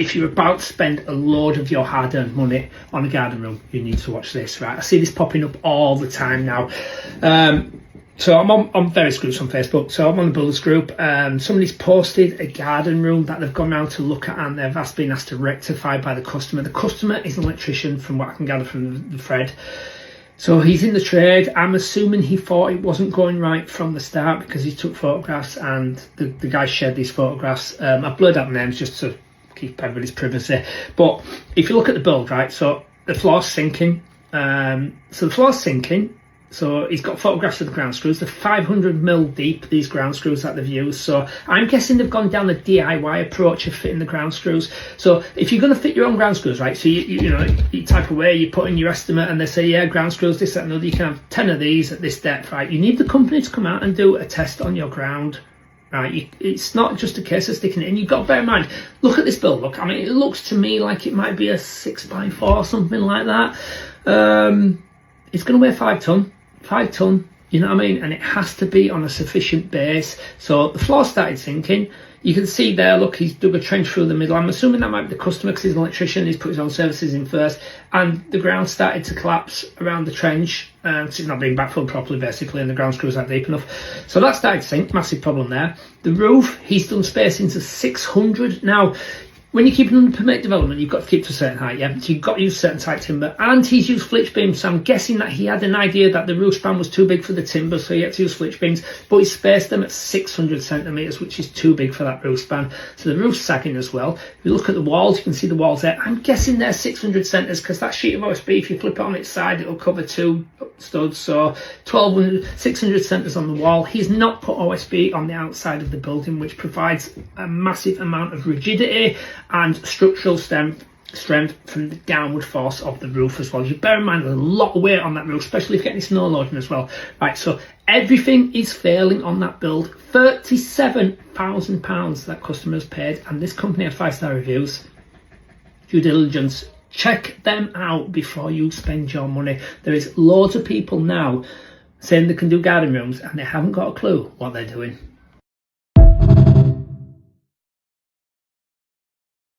If you're about to spend a load of your hard-earned money on a garden room, you need to watch this, right? I see this popping up all the time now. So I'm various groups on Facebook. So I'm on the builders group. Somebody's posted a garden room that they've gone around to look at, and they've been asked to rectify by the customer. The customer is an electrician, from what I can gather from the thread. So he's in the trade. I'm assuming he thought it wasn't going right from the start because he took photographs, and the guy shared these photographs. I've blurred out the names just to keep everybody's privacy. But if you look at the build, right, so the floor's sinking. So he's got photographs of the ground screws. They're 500mm deep, these ground screws that they've used. So I'm guessing they've gone down the DIY approach of fitting the ground screws. So if you're going to fit your own ground screws, right, so you type away, you put in your estimate, and they say, yeah, ground screws, this, that, and other, you can have 10 of these at this depth, right? You need the company to come out and do a test on your ground. Right, it's not just a case of sticking it in. You've got to bear in mind, look at this build. Look, I mean, it looks to me like it might be a 6x4 or something like that. It's going to weigh 5 ton. 5 ton, you know what I mean? And it has to be on a sufficient base. So the floor started sinking. You can see there, look, he's dug a trench through the middle. I'm assuming that might be the customer because he's an electrician. He's put his own services in first. And the ground started to collapse around the trench. So it's not being backfilled properly, basically, and the ground screws aren't deep enough. So that started to sink, massive problem there. The roof, he's done spacing to 600. Now, when you're keeping under permit development, you've got to keep to a certain height, yeah? So you've got to use certain type timber. And he's used flitch beams, so I'm guessing that he had an idea that the roof span was too big for the timber, so he had to use flitch beams, but he spaced them at 600 centimetres, which is too big for that roof span. So the roof's sagging as well. If you look at the walls, you can see the walls there. I'm guessing they're 600 centimetres, because that sheet of OSB, if you flip it on its side, it'll cover 2 studs, so 600 centimetres on the wall. He's not put OSB on the outside of the building, which provides a massive amount of rigidity and structural strength from the downward force of the roof as well. You bear in mind there's a lot of weight on that roof, especially if you're getting snow loading as well. Right, so everything is failing on that build. £37,000 that customers paid, and this company had 5-star reviews. Due diligence, check them out before you spend your money. There is loads of people now saying they can do garden rooms and they haven't got a clue what they're doing.